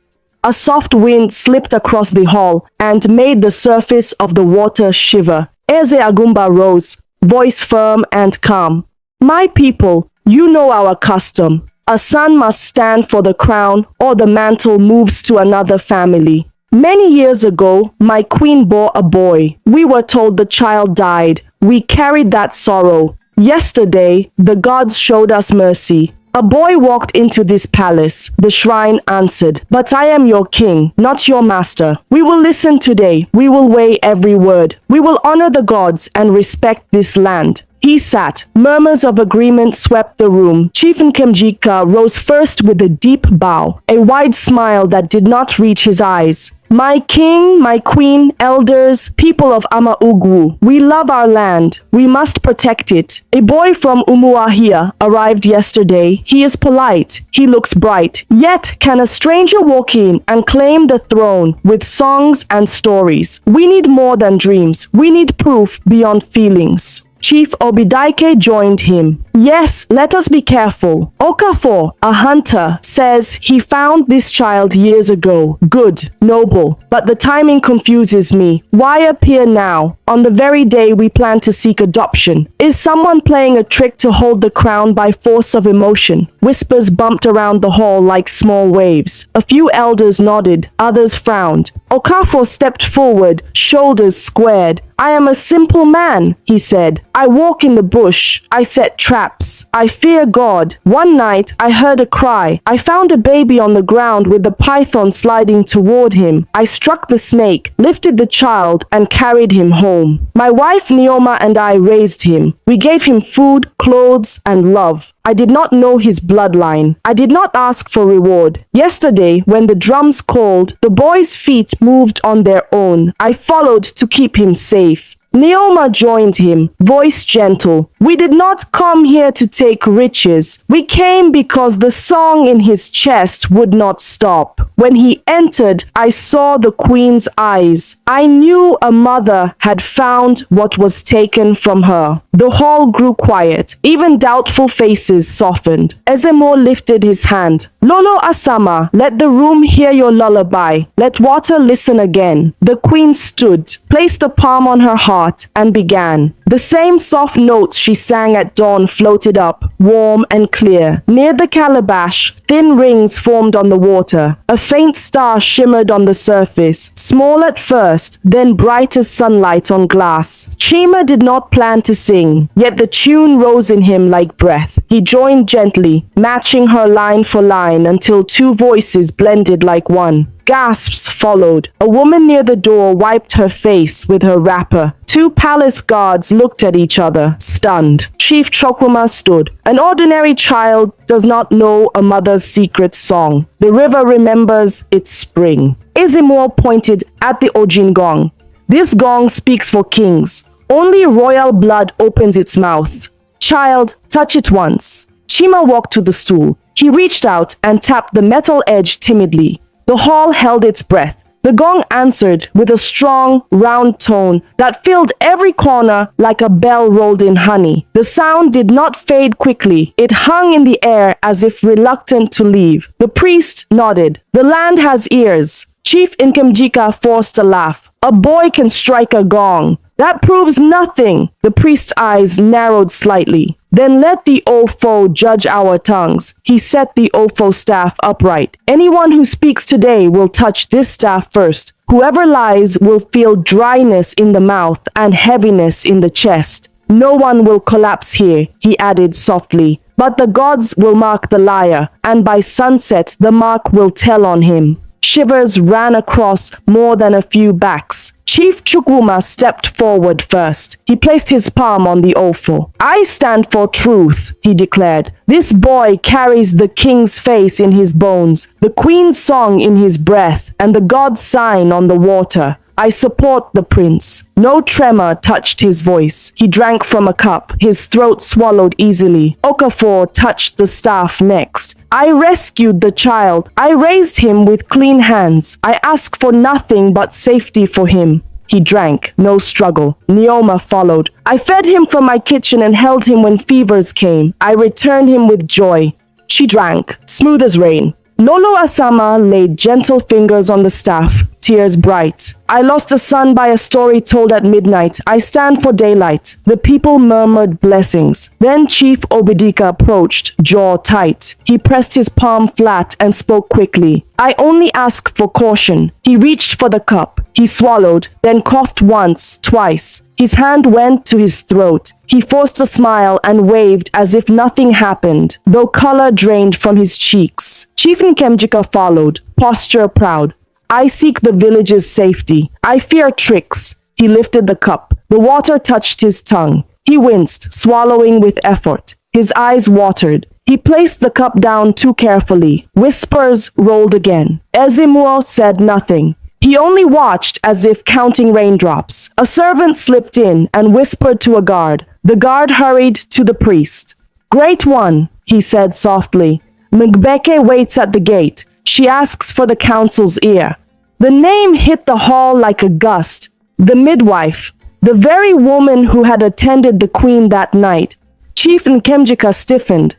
A soft wind slipped across the hall and made the surface of the water shiver. Eze Agumba rose, voice firm and calm. My people, you know our custom. A son must stand for the crown or the mantle moves to another family. Many years ago, my queen bore a boy. We were told the child died. We carried that sorrow. Yesterday, the gods showed us mercy. A boy walked into this palace. The shrine answered, "But I am your king, not your master. We will listen today. We will weigh every word. We will honor the gods and respect this land." He sat. Murmurs of agreement swept the room. Chief Nkemjika rose first with a deep bow, a wide smile that did not reach his eyes. My king, my queen, elders, people of Amaugwu, we love our land. We must protect it. A boy from Umuahia arrived yesterday. He is polite. He looks bright. Yet, can a stranger walk in and claim the throne with songs and stories? We need more than dreams. We need proof beyond feelings. Chief Obidaike joined him. Yes, let us be careful. Okafor, a hunter, says he found this child years ago. Good, noble, but the timing confuses me. Why appear now, on the very day we plan to seek adoption? Is someone playing a trick to hold the crown by force of emotion? Whispers bumped around the hall like small waves. A few elders nodded, others frowned. Okafor stepped forward, shoulders squared. I am a simple man, he said. I walk in the bush. I set traps. I fear God. One night, I heard a cry. I found a baby on the ground with the python sliding toward him. I struck the snake, lifted the child, and carried him home. My wife Neoma and I raised him. We gave him food, clothes, and love. I did not know his bloodline. I did not ask for reward. Yesterday, when the drums called, the boy's feet moved on their own. I followed to keep him safe. Neoma joined him, voice gentle. We did not come here to take riches. We came because the song in his chest would not stop. When he entered, I saw the queen's eyes. I knew a mother had found what was taken from her. The hall grew quiet. Even doubtful faces softened. Ezemo lifted his hand. Lolo Asama, let the room hear your lullaby. Let water listen again. The queen stood, placed a palm on her heart, and began. The same soft notes she sang at dawn floated up, warm and clear. Near the calabash, thin rings formed on the water. A faint star shimmered on the surface, small at first, then bright as sunlight on glass. Chima did not plan to sing, yet the tune rose in him like breath. He joined gently, matching her line for line until 2 voices blended like one. Gasps followed. A woman near the door wiped her face with her wrapper. 2 palace guards looked at each other, stunned. Chief Chokwuma stood. An ordinary child does not know a mother's secret song. The river remembers its spring. Ezemo pointed at the Ojin gong. This gong speaks for kings. Only royal blood opens its mouth. Child, touch it once. Chima walked to the stool. He reached out and tapped the metal edge timidly. The hall held its breath. The gong answered with a strong, round tone that filled every corner like a bell rolled in honey. The sound did not fade quickly. It hung in the air as if reluctant to leave. The priest nodded. The land has ears. Chief Nkemjika forced a laugh. A boy can strike a gong. That proves nothing. The priest's eyes narrowed slightly. Then let the Ofo judge our tongues. He set the Ofo staff upright. Anyone who speaks today will touch this staff first. Whoever lies will feel dryness in the mouth and heaviness in the chest. No one will collapse here, he added softly. But the gods will mark the liar, and by sunset the mark will tell on him. Shivers ran across more than a few backs. Chief Chukwuma stepped forward first. He placed his palm on the Ofo. I stand for truth, he declared. This boy carries the king's face in his bones, the queen's song in his breath, and the god's sign on the water. I support the prince. No tremor touched his voice. He drank from a cup. His throat swallowed easily. Okafor touched the staff next. I rescued the child. I raised him with clean hands. I ask for nothing but safety for him. He drank, no struggle. Neoma followed. I fed him from my kitchen and held him when fevers came. I returned him with joy. She drank, smooth as rain. Lolo Asama laid gentle fingers on the staff, tears bright. I lost a son by a story told at midnight. I stand for daylight. The people murmured blessings. Then Chief Obidika approached, jaw tight. He pressed his palm flat and spoke quickly. I only ask for caution. He reached for the cup. He swallowed, then coughed once, twice. His hand went to his throat. He forced a smile and waved as if nothing happened, though color drained from his cheeks. Chief Nkemjika followed, posture proud. I seek the village's safety. I fear tricks. He lifted the cup. The water touched his tongue. He winced, swallowing with effort. His eyes watered. He placed the cup down too carefully. Whispers rolled again. Ezimuo said nothing. He only watched as if counting raindrops. A servant slipped in and whispered to a guard. The guard hurried to the priest. Great one, he said softly. Mgbeke waits at the gate. She asks for the council's ear. The name hit the hall like a gust. The midwife, the very woman who had attended the queen that night. Chief Nkemjika stiffened.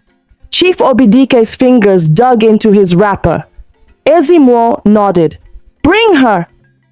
Chief Obidike's fingers dug into his wrapper. Ezimuo nodded. Bring her!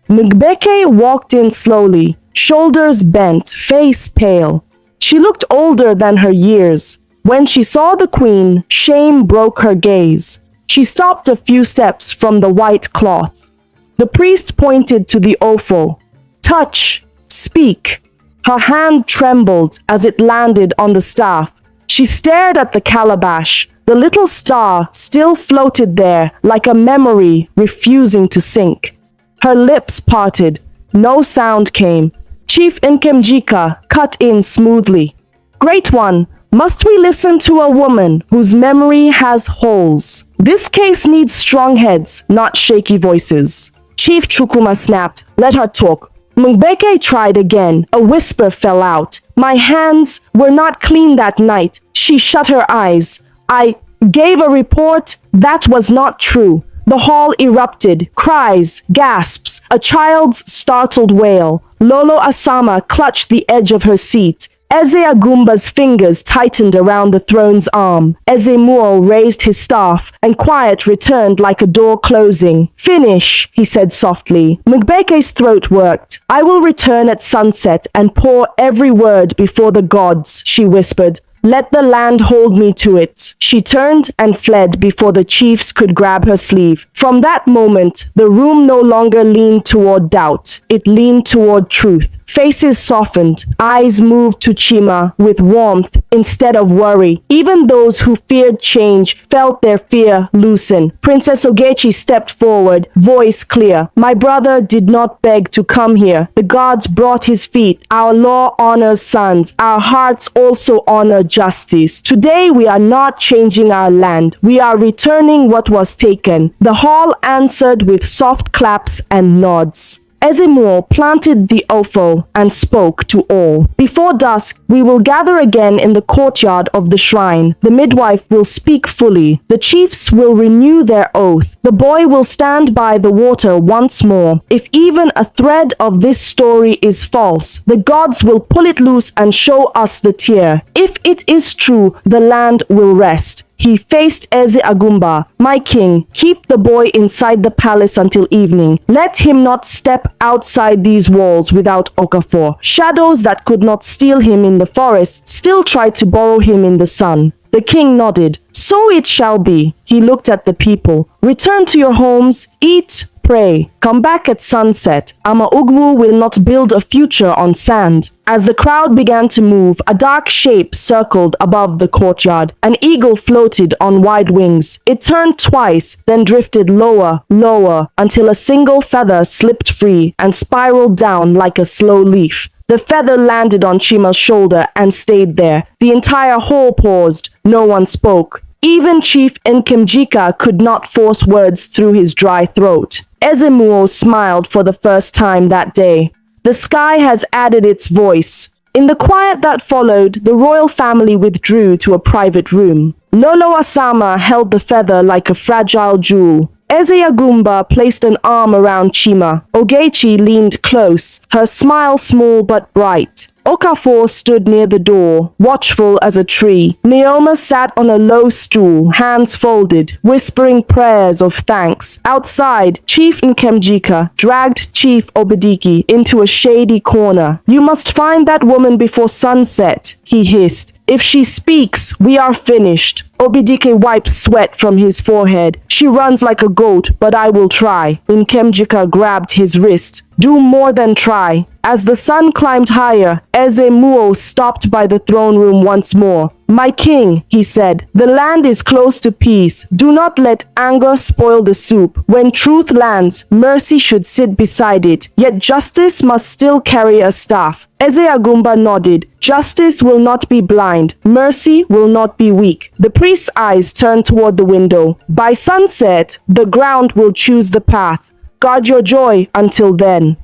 Mgbeke walked in slowly, shoulders bent, face pale. She looked older than her years. When she saw the queen, shame broke her gaze. She stopped a few steps from the white cloth. The priest pointed to the Ofo. Touch! Speak! Her hand trembled as it landed on the staff. She stared at the calabash. The little star still floated there like a memory refusing to sink. Her lips parted. No sound came. Chief Nkemjika cut in smoothly. Great one, must we listen to a woman whose memory has holes? This case needs strong heads, not shaky voices. Chief Chukwuma snapped. Let her talk. Mgbeke tried again. A whisper fell out. My hands were not clean that night. She shut her eyes. I gave a report. That was not true. The hall erupted. Cries, gasps, a child's startled wail. Lolo Asama clutched the edge of her seat. Eze Agumba's fingers tightened around the throne's arm. Ezemuo raised his staff, and quiet returned like a door closing. Finish, he said softly. Mgbeke's throat worked. I will return at sunset and pour every word before the gods, she whispered. Let the land hold me to it. She turned and fled before the chiefs could grab her sleeve. From that moment, the room no longer leaned toward doubt. It leaned toward truth. Faces softened. Eyes moved to Chima with warmth instead of worry. Even those who feared change felt their fear loosen. Princess Ogechi stepped forward, voice clear. My brother did not beg to come here. The gods brought his feet. Our law honors sons. Our hearts also honor justice. Today we are not changing our land. We are returning what was taken. The hall answered with soft claps and nods. Ezemuo planted the offal and spoke to all. Before dusk, we will gather again in the courtyard of the shrine. The midwife will speak fully. The chiefs will renew their oath. The boy will stand by the water once more. If even a thread of this story is false, the gods will pull it loose and show us the tear. If it is true, the land will rest. He faced Eze Agumba. My king, keep the boy inside the palace until evening. Let him not step outside these walls without Okafor. Shadows that could not steal him in the forest still tried to borrow him in the sun. The king nodded. So it shall be. He looked at the people. Return to your homes, eat, pray. Come back at sunset. Ugwu will not build a future on sand. As the crowd began to move, a dark shape circled above the courtyard. An eagle floated on wide wings. It turned twice, then drifted lower, lower, until a single feather slipped free and spiraled down like a slow leaf. The feather landed on Chima's shoulder and stayed there. The entire hall paused. No one spoke. Even Chief Nkemjika could not force words through his dry throat. Ezemuo smiled for the first time that day. The sky has added its voice. In the quiet that followed, the royal family withdrew to a private room. Lolo Asama held the feather like a fragile jewel. Eze Agumba placed an arm around Chima. Ogechi leaned close, her smile small but bright. Okafor stood near the door, watchful as a tree. Neoma sat on a low stool, hands folded, whispering prayers of thanks. Outside, Chief Nkemjika dragged Chief Obidiki into a shady corner. You must find that woman before sunset, he hissed. If she speaks, we are finished. Obidike wiped sweat from his forehead. She runs like a goat, but I will try. Nkemjika grabbed his wrist. Do more than try. As the sun climbed higher, Ezemuo stopped by the throne room once more. My king, he said, the land is close to peace. Do not let anger spoil the soup. When truth lands, mercy should sit beside it. Yet justice must still carry a staff. Eze Agumba nodded. Justice will not be blind. Mercy will not be weak. The priest's eyes turned toward the window. By sunset, the ground will choose the path. Guard your joy until then.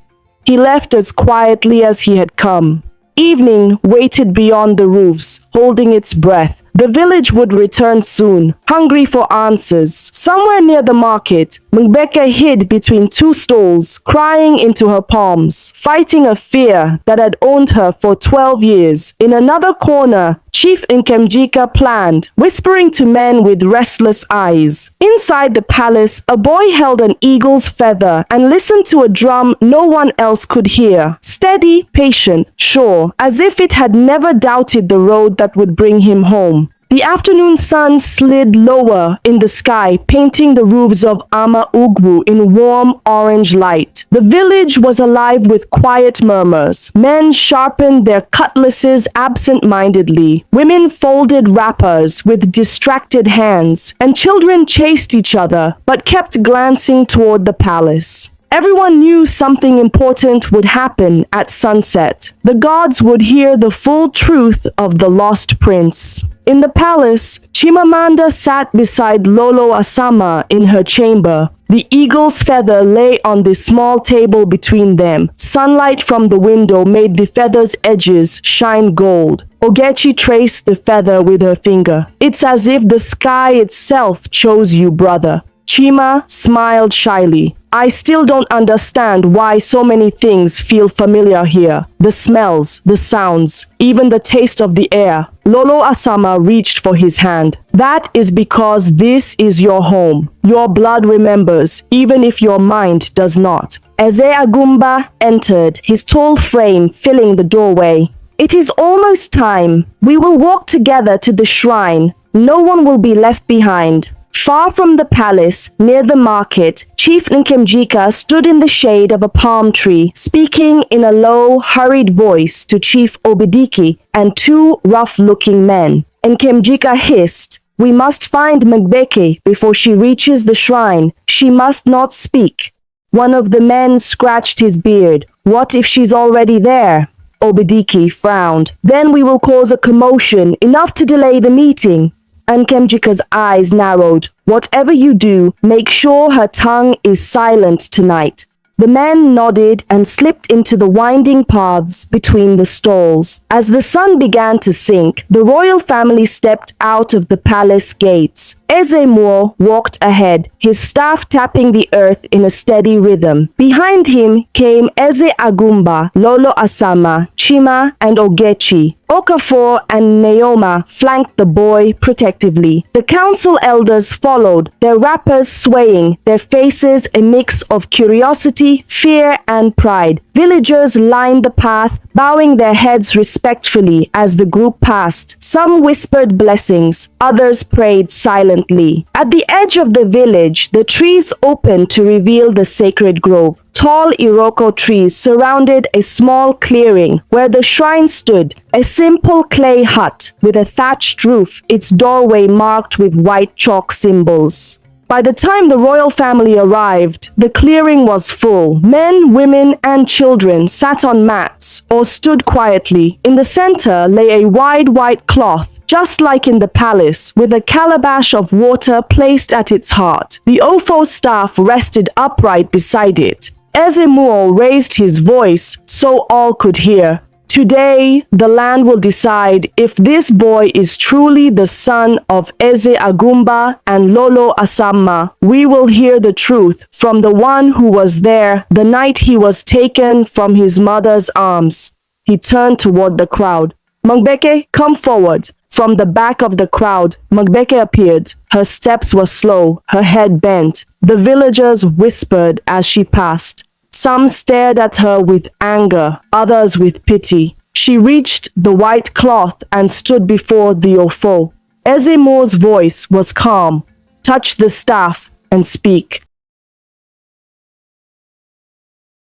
He left as quietly as he had come. Evening waited beyond the roofs, holding its breath. The village would return soon, hungry for answers. Somewhere near the market, Mbeke hid between two stalls, crying into her palms, fighting a fear that had owned her for 12 years. In another corner, Chief Nkemjika planned, whispering to men with restless eyes. Inside the palace, a boy held an eagle's feather and listened to a drum no one else could hear. Steady, patient, sure, as if it had never doubted the road that would bring him home. The afternoon sun slid lower in the sky, painting the roofs of Ugwu in warm orange light. The village was alive with quiet murmurs. Men sharpened their cutlasses absent-mindedly. Women folded wrappers with distracted hands, and children chased each other, but kept glancing toward the palace. Everyone knew something important would happen at sunset. The gods would hear the full truth of the lost prince. In the palace, Chimamanda sat beside Lolo Asama in her chamber. The eagle's feather lay on the small table between them. Sunlight from the window made the feather's edges shine gold. Ogechi traced the feather with her finger. It's as if the sky itself chose you, brother. Chima smiled shyly. I still don't understand why so many things feel familiar here. The smells, the sounds, even the taste of the air. Lolo Asama reached for his hand. That is because this is your home. Your blood remembers, even if your mind does not. Eze Agumba entered, his tall frame filling the doorway. It is almost time. We will walk together to the shrine. No one will be left behind. Far from the palace, near the market, Chief Nkemjika stood in the shade of a palm tree, speaking in a low, hurried voice to Chief Obidiki and two rough-looking men. Nkemjika hissed, "We must find Mbeke before she reaches the shrine. She must not speak." One of the men scratched his beard. "What if she's already there?" Obidiki frowned. "Then we will cause a commotion, enough to delay the meeting." Nkemjika's eyes narrowed. "Whatever you do, make sure her tongue is silent tonight." The men nodded and slipped into the winding paths between the stalls. As the sun began to sink, the royal family stepped out of the palace gates. Ezemuo walked ahead, his staff tapping the earth in a steady rhythm. Behind him came Eze Agumba, Lolo Asama, Chima, and Ogechi. Okafor and Neoma flanked the boy protectively. The council elders followed, their wrappers swaying, their faces a mix of curiosity, fear, and pride. Villagers lined the path, bowing their heads respectfully as the group passed. Some whispered blessings, others prayed silently. At the edge of the village, the trees opened to reveal the sacred grove. Tall Iroko trees surrounded a small clearing where the shrine stood, a simple clay hut with a thatched roof, its doorway marked with white chalk symbols. By the time the royal family arrived, the clearing was full. Men, women, and children sat on mats or stood quietly. In the center lay a wide white cloth, just like in the palace, with a calabash of water placed at its heart. The Ofo staff rested upright beside it. Ezemuo raised his voice so all could hear. Today, the land will decide if this boy is truly the son of Eze Agumba and Lolo Asama. We will hear the truth from the one who was there the night he was taken from his mother's arms. He turned toward the crowd. Magbeke, come forward. From the back of the crowd, Magbeke appeared. Her steps were slow, her head bent. The villagers whispered as she passed. Some stared at her with anger, others with pity. She reached the white cloth and stood before the Ofo. Ezemuo's voice was calm. Touch the staff and speak.